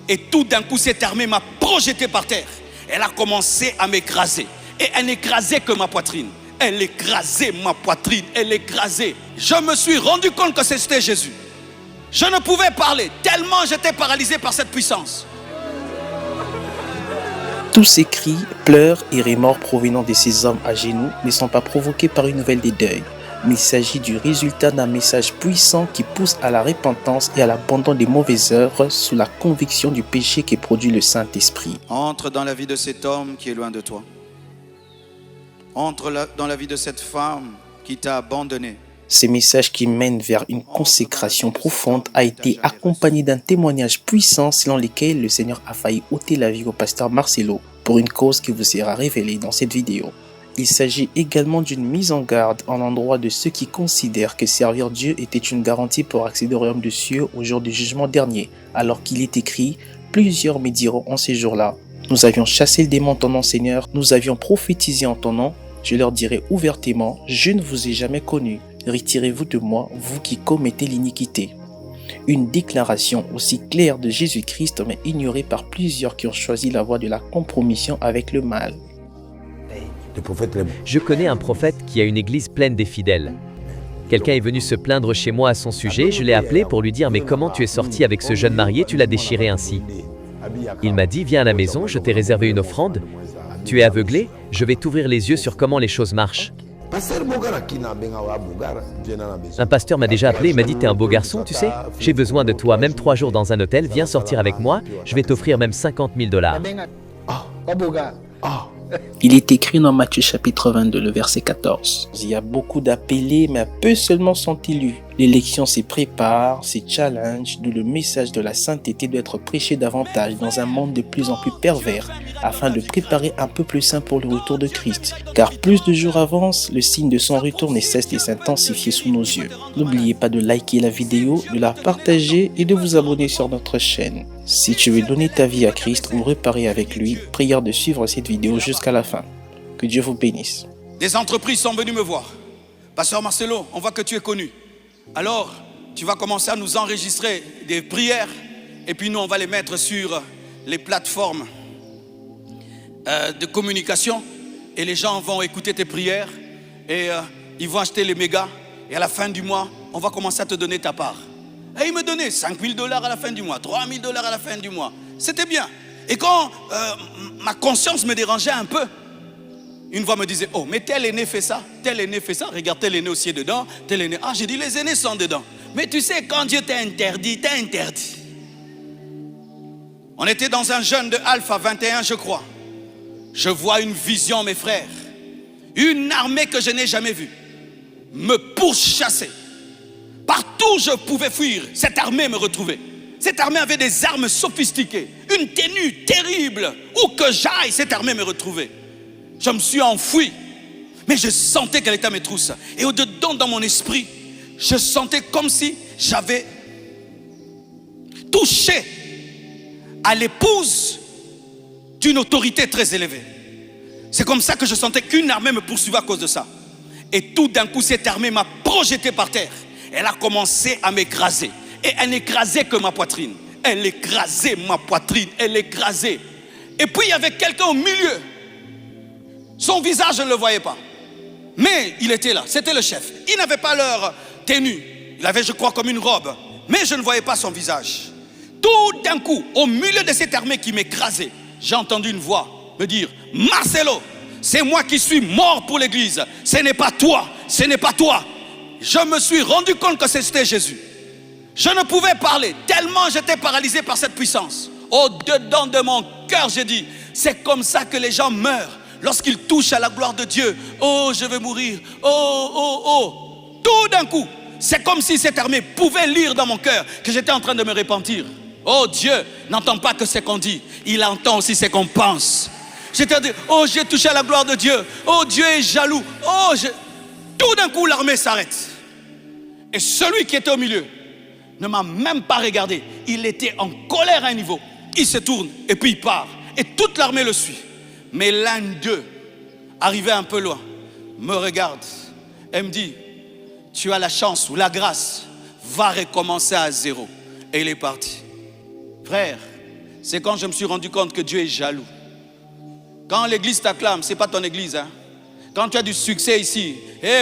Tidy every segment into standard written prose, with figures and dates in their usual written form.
Et tout d'un coup, cette armée m'a projeté par terre. Elle a commencé à m'écraser. Et elle n'écrasait que ma poitrine. Elle écrasait ma poitrine. Elle écrasait. Je me suis rendu compte que c'était Jésus. Je ne pouvais parler tellement j'étais paralysé par cette puissance. Tous ces cris, pleurs et remords provenant de ces hommes à genoux ne sont pas provoqués par une nouvelle des deuils, mais il s'agit du résultat d'un message puissant qui pousse à la repentance et à l'abandon des mauvaises œuvres sous la conviction du péché qui produit le Saint-Esprit. Entre dans la vie de cet homme qui est loin de toi. Entre dans la vie de cette femme qui t'a abandonné. Ce message qui mène vers une consécration profonde a été accompagné d'un témoignage puissant selon lequel le Seigneur a failli ôter la vie au pasteur Marcelo pour une cause qui vous sera révélée dans cette vidéo. Il s'agit également d'une mise en garde en l'endroit de ceux qui considèrent que servir Dieu était une garantie pour accéder au royaume des cieux au jour du jugement dernier, alors qu'il est écrit « Plusieurs me diront en ces jours-là, nous avions chassé le démon en ton nom Seigneur, nous avions prophétisé en ton nom, je leur dirai ouvertement, je ne vous ai jamais connu. Retirez-vous de moi, vous qui commettez l'iniquité. » Une déclaration aussi claire de Jésus-Christ, mais ignorée par plusieurs qui ont choisi la voie de la compromission avec le mal. Je connais un prophète qui a une église pleine des fidèles. Quelqu'un est venu se plaindre chez moi à son sujet, je l'ai appelé pour lui dire « Mais comment tu es sorti avec ce jeune marié, tu l'as déchiré ainsi ?» Il m'a dit « Viens à la maison, je t'ai réservé une offrande. Tu es aveuglé, je vais t'ouvrir les yeux sur comment les choses marchent. » Un pasteur m'a déjà appelé et m'a dit « T'es un beau garçon, tu sais, j'ai besoin de toi, même 3 jours dans un hôtel, viens sortir avec moi, je vais t'offrir même 50 000 $. » Il est écrit dans Matthieu chapitre 22, le verset 14. Il y a beaucoup d'appelés, mais peu seulement sont élus. L'élection s'y prépare, s'y challenge, d'où le message de la sainteté doit être prêché davantage dans un monde de plus en plus pervers, afin de préparer un peuple saint pour le retour de Christ. Car plus de jours avancent, le signe de son retour ne cesse de s'intensifier sous nos yeux. N'oubliez pas de liker la vidéo, de la partager et de vous abonner sur notre chaîne. Si tu veux donner ta vie à Christ ou réparer avec lui, prière de suivre cette vidéo jusqu'à la fin. Que Dieu vous bénisse. Des entreprises sont venues me voir. Pasteur Marcelo, on voit que tu es connu. Alors, tu vas commencer à nous enregistrer des prières et puis nous, on va les mettre sur les plateformes de communication et les gens vont écouter tes prières et ils vont acheter les mégas et à la fin du mois, on va commencer à te donner ta part. Et il me donnait 5 000 $ à la fin du mois, 3 000 $ à la fin du mois. C'était bien. Et quand ma conscience me dérangeait un peu, une voix me disait, oh, mais tel aîné fait ça, regarde, tel aîné aussi est dedans, tel aîné. Ah, j'ai dit, les aînés sont dedans. Mais tu sais, quand Dieu t'a interdit, t'a interdit. On était dans un jeûne de Alpha 21, je crois. Je vois une vision, mes frères. Une armée que je n'ai jamais vue me pourchasser. Partout où je pouvais fuir, cette armée me retrouvait. Cette armée avait des armes sophistiquées, une tenue terrible. Où que j'aille, cette armée me retrouvait. Je me suis enfoui, mais je sentais qu'elle était à mes trousses. Et au-dedans, dans mon esprit, je sentais comme si j'avais touché à l'épouse d'une autorité très élevée. C'est comme ça que je sentais qu'une armée me poursuivait à cause de ça. Et tout d'un coup, cette armée m'a projeté par terre. Elle a commencé à m'écraser. Et elle n'écrasait que ma poitrine. Elle écrasait ma poitrine, elle écrasait. Et puis il y avait quelqu'un au milieu. Son visage, je ne le voyais pas. Mais il était là, c'était le chef. Il n'avait pas leur tenue. Il avait, je crois, comme une robe. Mais je ne voyais pas son visage. Tout d'un coup, au milieu de cette armée qui m'écrasait, j'ai entendu une voix me dire, Marcelo, c'est moi qui suis mort pour l'église. Ce n'est pas toi, ce n'est pas toi. Je me suis rendu compte que c'était Jésus. Je ne pouvais parler tellement j'étais paralysé par cette puissance. Au-dedans de mon cœur, j'ai dit, c'est comme ça que les gens meurent. Lorsqu'ils touchent à la gloire de Dieu, oh, je vais mourir, oh, oh, oh. Tout d'un coup, c'est comme si cette armée pouvait lire dans mon cœur que j'étais en train de me repentir. Oh, Dieu n'entend pas que ce qu'on dit, il entend aussi ce qu'on pense. J'étais dit, oh, j'ai touché à la gloire de Dieu, oh, Dieu est jaloux, oh, tout d'un coup, l'armée s'arrête. Et celui qui était au milieu ne m'a même pas regardé. Il était en colère à un niveau. Il se tourne et puis il part. Et toute l'armée le suit. Mais l'un d'eux, arrivé un peu loin, me regarde et me dit, tu as la chance ou la grâce, va recommencer à zéro. Et il est parti. Frère, c'est quand je me suis rendu compte que Dieu est jaloux. Quand l'église t'acclame, ce n'est pas ton église. Hein. Quand tu as du succès ici,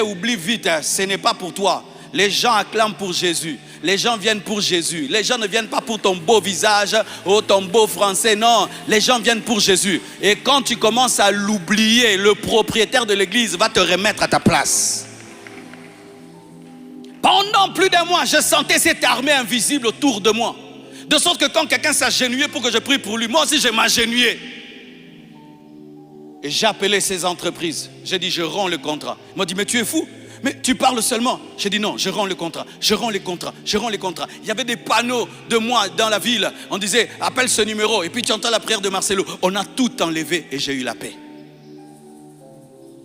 oublie vite, hein, ce n'est pas pour toi. Les gens acclament pour Jésus. Les gens viennent pour Jésus. Les gens ne viennent pas pour ton beau visage ou ton beau français. Non, les gens viennent pour Jésus. Et quand tu commences à l'oublier, le propriétaire de l'église va te remettre à ta place. Pendant plus d'un mois, je sentais cette armée invisible autour de moi. De sorte que quand quelqu'un s'agenouillait pour que je prie pour lui, moi aussi je m'agenouillais. Et j'ai appelé ces entreprises. J'ai dit, je rends le contrat. Ils m'ont dit, mais tu es fou? Mais tu parles seulement. J'ai dit non, je rends le contrat, je rends les contrats, je rends les contrats. Il y avait des panneaux de moi dans la ville. On disait, appelle ce numéro. Et puis tu entends la prière de Marcelo. On a tout enlevé et j'ai eu la paix.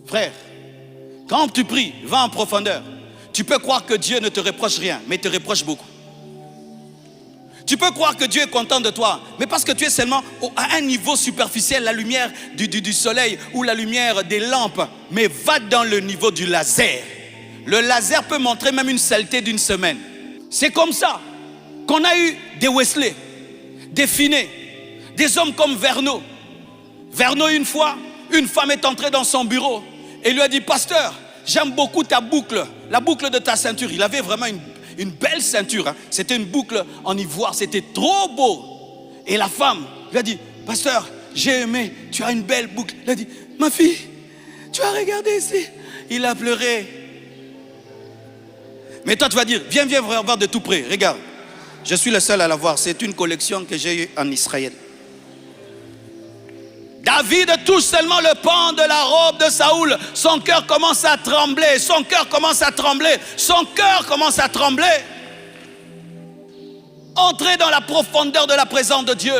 Frère, quand tu pries, va en profondeur. Tu peux croire que Dieu ne te reproche rien, mais il te reproche beaucoup. Tu peux croire que Dieu est content de toi, mais parce que tu es seulement à un niveau superficiel, la lumière du soleil ou la lumière des lampes. Mais va dans le niveau du laser. Le laser peut montrer même une saleté d'une semaine. C'est comme ça qu'on a eu des Wesley, des Finet, des hommes comme Verneau. Verneau, une fois, une femme est entrée dans son bureau et lui a dit, pasteur, j'aime beaucoup ta boucle, la boucle de ta ceinture. Il avait vraiment une belle ceinture, hein. C'était une boucle en ivoire, c'était trop beau. Et la femme lui a dit, pasteur, j'ai aimé, tu as une belle boucle. Il a dit, ma fille, tu as regardé ici. Il a pleuré. Mais toi tu vas dire, viens voir de tout près, regarde. Je suis le seul à la voir, c'est une collection que j'ai eue en Israël. David touche seulement le pan de la robe de Saoul. Son cœur commence à trembler. Son cœur commence à trembler. Son cœur commence à trembler. Entrez dans la profondeur de la présence de Dieu.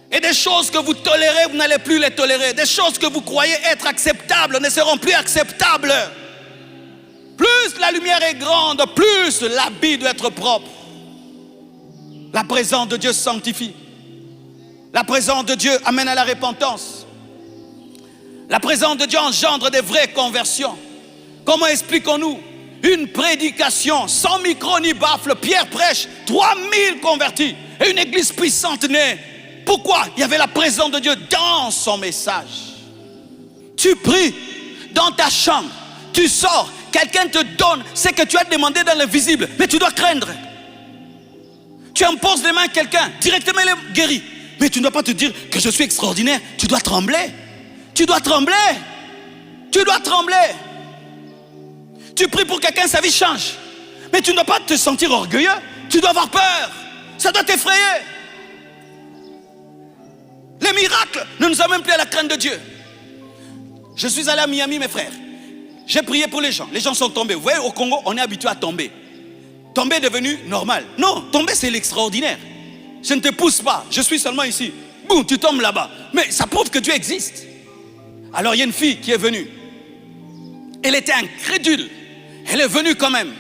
Et des choses que vous tolérez, vous n'allez plus les tolérer. Des choses que vous croyez être acceptables ne seront plus acceptables. Plus la lumière est grande, plus l'habit doit être propre. La présence de Dieu sanctifie. La présence de Dieu amène à la repentance. La présence de Dieu engendre des vraies conversions. Comment expliquons-nous une prédication sans micro ni baffle? Pierre prêche, 3000 convertis et une église puissante née. Pourquoi? Il y avait la présence de Dieu dans son message. Tu pries dans ta chambre, tu sors, quelqu'un te donne ce que tu as demandé dans le visible, mais tu dois craindre. Tu imposes les mains à quelqu'un, directement il est guéri. Mais tu ne dois pas te dire que je suis extraordinaire. Tu dois trembler. Tu dois trembler. Tu dois trembler. Tu pries pour quelqu'un, sa vie change. Mais tu ne dois pas te sentir orgueilleux. Tu dois avoir peur. Ça doit t'effrayer. Les miracles ne nous amènent plus à la crainte de Dieu. Je suis allé à Miami, mes frères. J'ai prié pour les gens. Les gens sont tombés. Vous voyez, au Congo, on est habitué à tomber. Tomber est devenu normal. Non, tomber, c'est l'extraordinaire. Je ne te pousse pas, je suis seulement ici. Boum, tu tombes là-bas. Mais ça prouve que Dieu existe. Alors il y a une fille qui est venue. Elle était incrédule. Elle est venue quand même.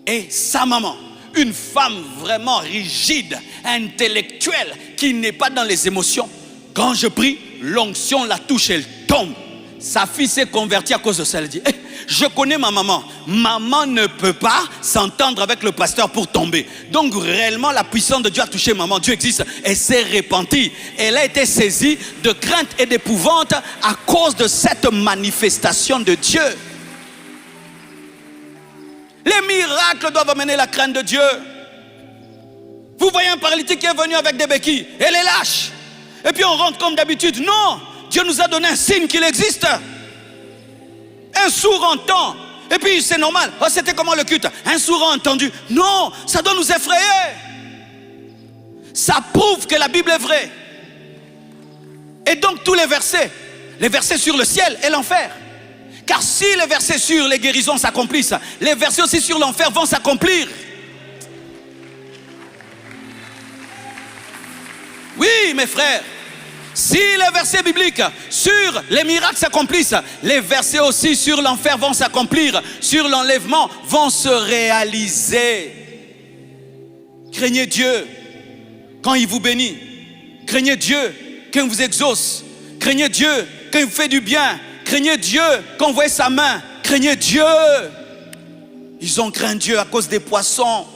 Et sa maman, une femme vraiment rigide, intellectuelle, qui n'est pas dans les émotions. Quand je prie, l'onction la touche, elle tombe. Sa fille s'est convertie à cause de ça. Elle dit, je connais ma maman. Maman ne peut pas s'entendre avec le pasteur pour tomber. Donc réellement, la puissance de Dieu a touché maman. Dieu existe. Elle s'est repentie. Elle a été saisie de crainte et d'épouvante à cause de cette manifestation de Dieu. Les miracles doivent amener la crainte de Dieu. Vous voyez un paralytique qui est venu avec des béquilles. Elle est lâche. Et puis on rentre comme d'habitude. Non! Dieu nous a donné un signe qu'il existe. Un sourd entend. Et puis c'est normal. Oh, c'était comment le culte? Un sourd a entendu. Non, ça doit nous effrayer. Ça prouve que la Bible est vraie. Et donc tous les versets sur le ciel et l'enfer. Car si les versets sur les guérisons s'accomplissent, les versets aussi sur l'enfer vont s'accomplir. Oui, mes frères. Si les versets bibliques sur les miracles s'accomplissent, les versets aussi sur l'enfer vont s'accomplir, sur l'enlèvement vont se réaliser. Craignez Dieu quand il vous bénit. Craignez Dieu quand il vous exauce. Craignez Dieu quand il vous fait du bien. Craignez Dieu quand vous voyez sa main. Craignez Dieu. Ils ont craint Dieu à cause des poissons.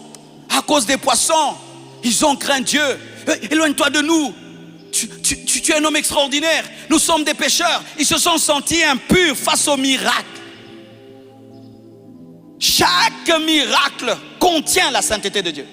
À cause des poissons, ils ont craint Dieu. Éloigne-toi de nous. Tu es un homme extraordinaire. Nous sommes des pécheurs. Ils se sont sentis impurs face au miracle. Chaque miracle contient la sainteté de Dieu.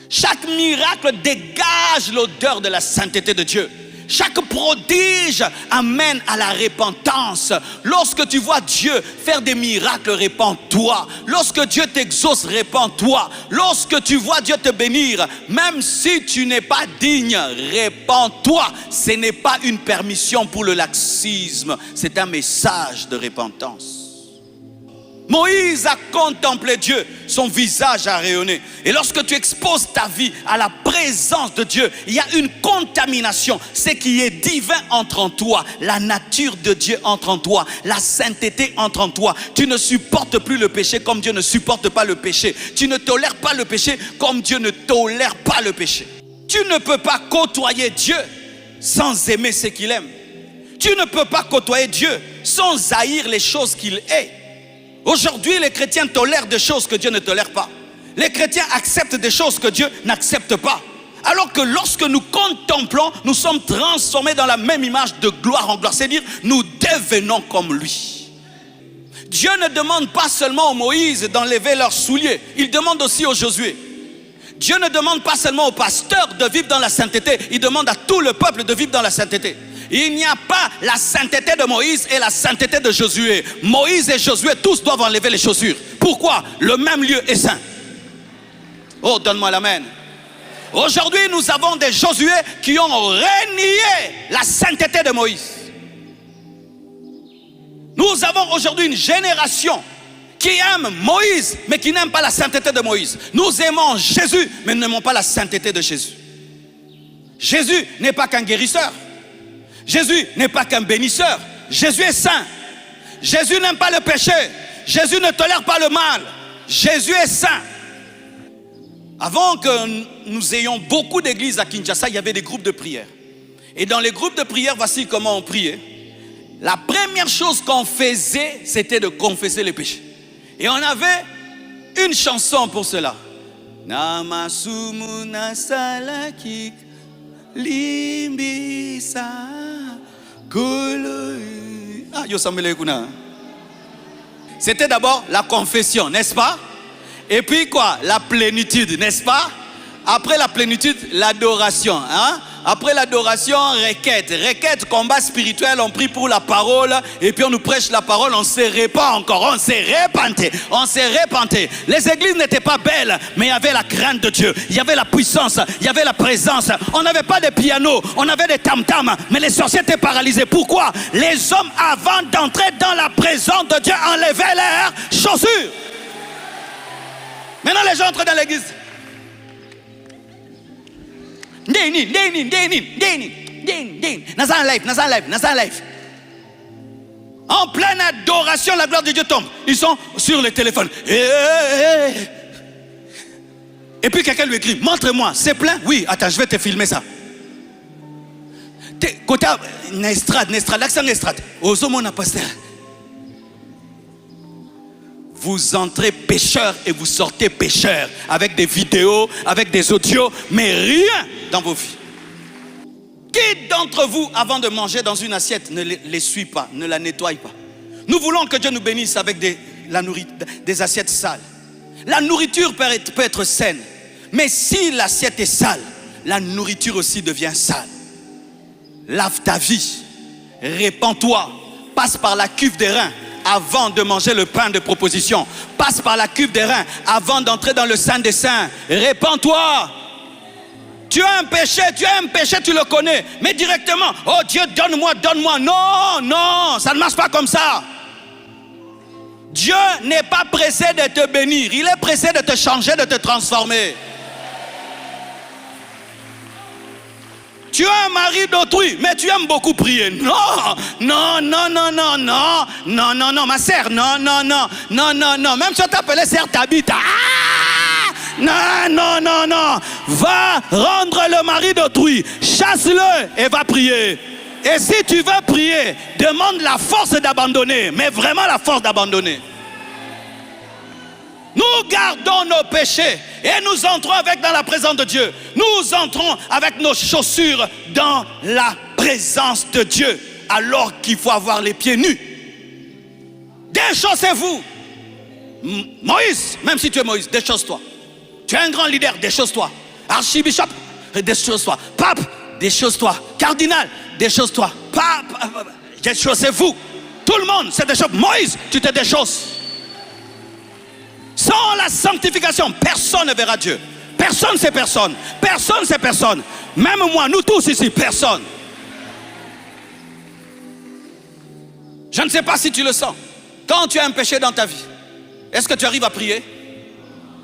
Chaque miracle dégage l'odeur de la sainteté de Dieu. Chaque prodige amène à la repentance. Lorsque tu vois Dieu faire des miracles, répands-toi. Lorsque Dieu t'exauce, répands-toi. Lorsque tu vois Dieu te bénir, même si tu n'es pas digne, répands-toi. Ce n'est pas une permission pour le laxisme, c'est un message de repentance. Moïse a contemplé Dieu, son visage a rayonné. Et lorsque tu exposes ta vie à la présence de Dieu, il y a une contamination. Ce qui est divin entre en toi, la nature de Dieu entre en toi, la sainteté entre en toi. Tu ne supportes plus le péché comme Dieu ne supporte pas le péché. Tu ne tolères pas le péché comme Dieu ne tolère pas le péché. Tu ne peux pas côtoyer Dieu sans aimer ce qu'il aime. Tu ne peux pas côtoyer Dieu sans haïr les choses qu'il hait. Aujourd'hui, les chrétiens tolèrent des choses que Dieu ne tolère pas. Les chrétiens acceptent des choses que Dieu n'accepte pas. Alors que lorsque nous contemplons, nous sommes transformés dans la même image de gloire en gloire. C'est-à-dire, nous devenons comme lui. Dieu ne demande pas seulement aux Moïse d'enlever leurs souliers. Il demande aussi aux Josué. Dieu ne demande pas seulement aux pasteurs de vivre dans la sainteté. Il demande à tout le peuple de vivre dans la sainteté. Il n'y a pas la sainteté de Moïse et la sainteté de Josué. Moïse et Josué, tous doivent enlever les chaussures. Pourquoi? Le même lieu est saint. Oh, donne-moi l'amen. Aujourd'hui, nous avons des Josué qui ont renié la sainteté de Moïse. Nous avons aujourd'hui une génération qui aime Moïse, mais qui n'aime pas la sainteté de Moïse. Nous aimons Jésus, mais nous n'aimons pas la sainteté de Jésus. Jésus n'est pas qu'un guérisseur. Jésus n'est pas qu'un bénisseur. Jésus est saint. Jésus n'aime pas le péché. Jésus ne tolère pas le mal. Jésus est saint. Avant que nous ayons beaucoup d'églises à Kinshasa, il y avait des groupes de prière. Et dans les groupes de prière, voici comment on priait. La première chose qu'on faisait, c'était de confesser les péchés. Et on avait une chanson pour cela. Namasumu nasalaki limbisa kolo. Ah, yo sambele kuna. C'était d'abord la confession, n'est-ce pas? Et puis quoi? La plénitude, n'est-ce pas? Après la plénitude, l'adoration. Hein? Après l'adoration, requête. Requête, combat spirituel, on prie pour la parole. Et puis on nous prêche la parole, on se répand encore. On s'est repenté. On s'est repenté. Les églises n'étaient pas belles, mais il y avait la crainte de Dieu. Il y avait la puissance, il y avait la présence. On n'avait pas de piano, on avait des tam-tams. Mais les sorciers étaient paralysés. Pourquoi? Les hommes, avant d'entrer dans la présence de Dieu, enlevaient leurs chaussures. Maintenant, les gens entrent dans l'église. En pleine adoration, la gloire de Dieu tombe. Ils sont sur le téléphone. Et puis quelqu'un lui écrit: montre-moi, c'est plein? Oui, attends, je vais te filmer ça. Côté Nestrade, l'accent Nestrade. Ozomona pasteur. Vous entrez pécheur et vous sortez pécheur, avec des vidéos, avec des audios, mais rien dans vos vies. Qui d'entre vous, avant de manger dans une assiette, ne l'essuie pas, ne la nettoie pas? Nous voulons que Dieu nous bénisse avec des assiettes sales. La nourriture peut être saine, mais si l'assiette est sale, la nourriture aussi devient sale. Lave ta vie, répands-toi, passe par la cuve des reins avant de manger le pain de proposition. Passe par la cuve des reins avant d'entrer dans le Saint des Saints. Répands-toi. Tu as un péché, tu le connais. Mais directement, oh Dieu, donne-moi. Non, ça ne marche pas comme ça. Dieu n'est pas pressé de te bénir. Il est pressé de te changer, de te transformer. Tu as un mari d'autrui, mais tu aimes beaucoup prier. Non, ma sœur, non. Même si on t'appelait sœur Tabitha. Non. Va rendre le mari d'autrui. Chasse-le et va prier. Et si tu veux prier, demande la force d'abandonner. Mais vraiment la force d'abandonner. Nous gardons nos péchés et nous entrons avec dans la présence de Dieu. Nous entrons avec nos chaussures dans la présence de Dieu, alors qu'il faut avoir les pieds nus. Déchaussez-vous. Moïse, même si tu es Moïse, déchausse-toi. Tu es un grand leader, déchausse-toi. Archibishop, déchausse-toi. Pape, déchausse-toi. Cardinal, déchausse-toi. Pape, déchaussez-vous. Tout le monde se déchausse. Moïse, tu te déchausses. Sans la sanctification, personne ne verra Dieu. Personne c'est personne. Personne c'est personne. Même moi, nous tous ici, personne. Je ne sais pas si tu le sens. Quand tu as un péché dans ta vie, est-ce que tu arrives à prier?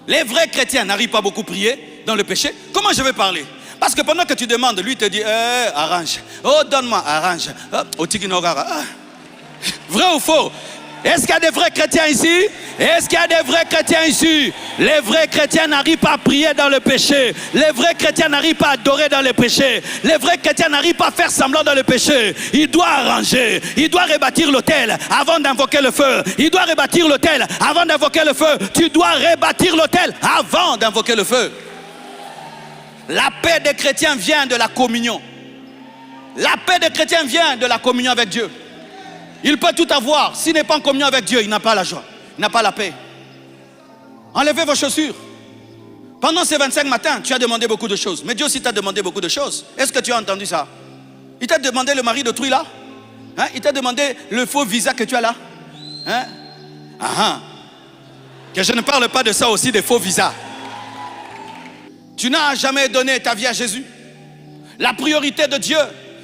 Les vrais chrétiens n'arrivent pas beaucoup à prier dans le péché. Comment je vais parler? Parce que pendant que tu demandes, lui te dit arrange. Oh, donne-moi, arrange. Oh, vrai ou faux? Est-ce qu'il y a des vrais chrétiens ici? Est-ce qu'il y a des vrais chrétiens ici? Les vrais chrétiens n'arrivent pas à prier dans le péché. Les vrais chrétiens n'arrivent pas à adorer dans le péché. Les vrais chrétiens n'arrivent pas à faire semblant dans le péché. Il doit arranger. Il doit rebâtir l'autel avant d'invoquer le feu. Il doit rebâtir l'autel avant d'invoquer le feu. Tu dois rebâtir l'autel avant d'invoquer le feu. La paix des chrétiens vient de la communion. La paix des chrétiens vient de la communion avec Dieu. Il peut tout avoir. S'il n'est pas en communion avec Dieu, il n'a pas la joie. Il n'a pas la paix. Enlevez vos chaussures. Pendant ces 25 matins, tu as demandé beaucoup de choses. Mais Dieu aussi t'a demandé beaucoup de choses. Est-ce que tu as entendu ça? Il t'a demandé le mari d'autrui là? Hein? Il t'a demandé le faux visa que tu as là? Hein? Que je ne parle pas de ça aussi, des faux visas. Tu n'as jamais donné ta vie à Jésus. La priorité de Dieu,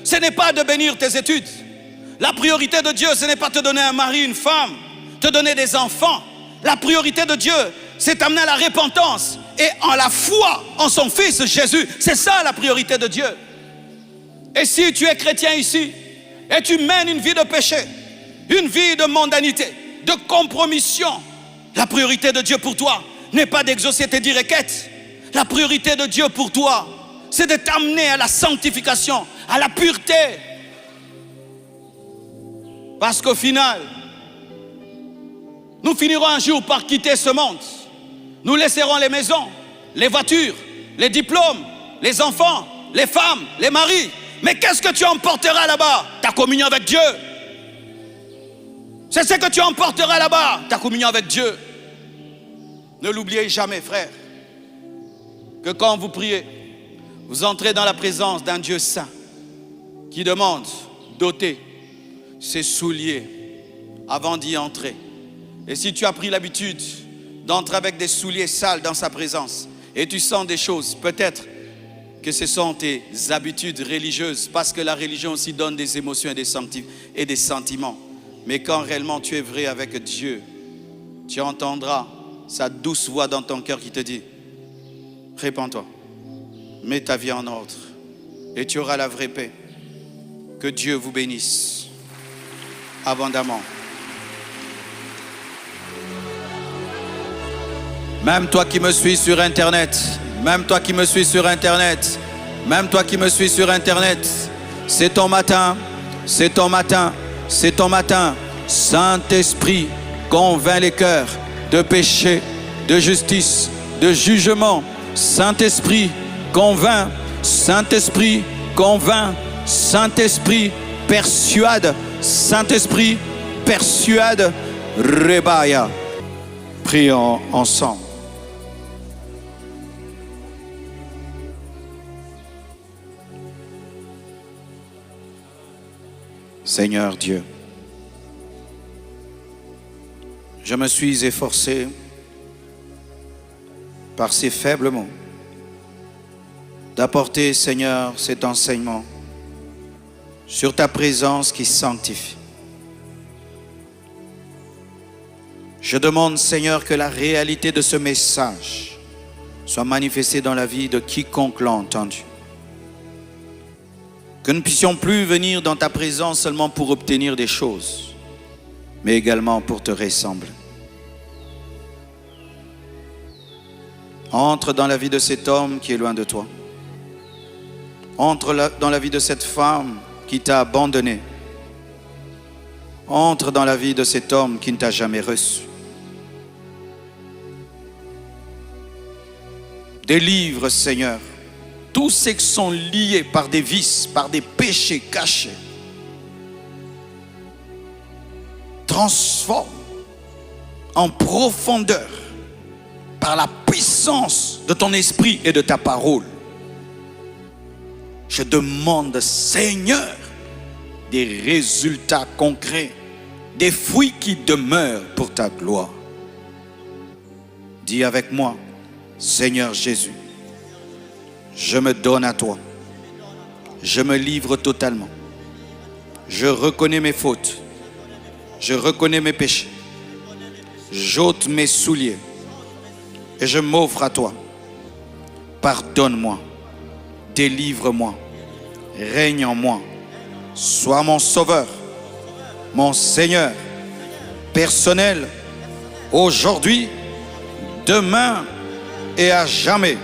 ce n'est pas de bénir tes études. La priorité de Dieu, ce n'est pas te donner un mari, une femme, te donner des enfants. La priorité de Dieu, c'est t'amener à la repentance et en la foi en son Fils Jésus. C'est ça la priorité de Dieu. Et si tu es chrétien ici et tu mènes une vie de péché, une vie de mondanité, de compromission, la priorité de Dieu pour toi n'est pas d'exaucer tes 10 requêtes. La priorité de Dieu pour toi, c'est de t'amener à la sanctification, à la pureté. Parce qu'au final, nous finirons un jour par quitter ce monde. Nous laisserons les maisons, les voitures, les diplômes, les enfants, les femmes, les maris. Mais qu'est-ce que tu emporteras là-bas? Ta communion avec Dieu. C'est ce que tu emporteras là-bas, ta communion avec Dieu. Ne l'oubliez jamais, frère, que quand vous priez, vous entrez dans la présence d'un Dieu saint qui demande d'ôter ses souliers avant d'y entrer. Et si tu as pris l'habitude d'entrer avec des souliers sales dans sa présence et tu sens des choses, peut-être que ce sont tes habitudes religieuses, parce que la religion aussi donne des émotions et des sentiments. Mais quand réellement tu es vrai avec Dieu, tu entendras sa douce voix dans ton cœur qui te dit: répands-toi, mets ta vie en ordre et tu auras la vraie paix. Que Dieu vous bénisse abondamment. Même toi qui me suis sur Internet, même toi qui me suis sur Internet, même toi qui me suis sur Internet, c'est ton matin, c'est ton matin, c'est ton matin. Saint-Esprit, convainc les cœurs de péché, de justice, de jugement. Saint-Esprit, convainc. Saint-Esprit, convainc. Saint-Esprit, persuade. Saint-Esprit, persuade. Rebaya. Prions ensemble. Seigneur Dieu, je me suis efforcé par ces faibles mots d'apporter, Seigneur, cet enseignement sur ta présence qui sanctifie. Je demande, Seigneur, que la réalité de ce message soit manifestée dans la vie de quiconque l'a entendu. Que nous ne puissions plus venir dans ta présence seulement pour obtenir des choses, mais également pour te ressembler. Entre dans la vie de cet homme qui est loin de toi. Entre dans la vie de cette femme qui t'a abandonné. Entre dans la vie de cet homme qui ne t'a jamais reçu. Délivre, Seigneur, tous ceux qui sont liés par des vices, par des péchés cachés. Transforme en profondeur par la puissance de ton esprit et de ta parole. Je demande, Seigneur, des résultats concrets, des fruits qui demeurent pour ta gloire. Dis avec moi, Seigneur Jésus, je me donne à toi. Je me livre totalement. Je reconnais mes fautes. Je reconnais mes péchés. J'ôte mes souliers et je m'offre à toi. Pardonne-moi, délivre-moi, règne en moi. Sois mon sauveur, mon Seigneur personnel, aujourd'hui, demain et à jamais.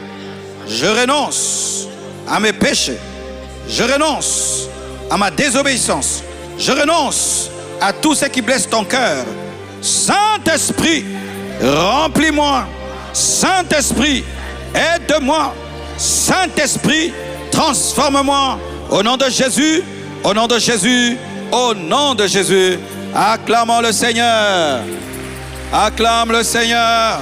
Je renonce à mes péchés. Je renonce à ma désobéissance. Je renonce à tout ce qui blesse ton cœur. Saint-Esprit, remplis-moi. Saint-Esprit, aide-moi. Saint-Esprit, transforme-moi. Au nom de Jésus, au nom de Jésus, au nom de Jésus. Acclamons le Seigneur. Acclame le Seigneur.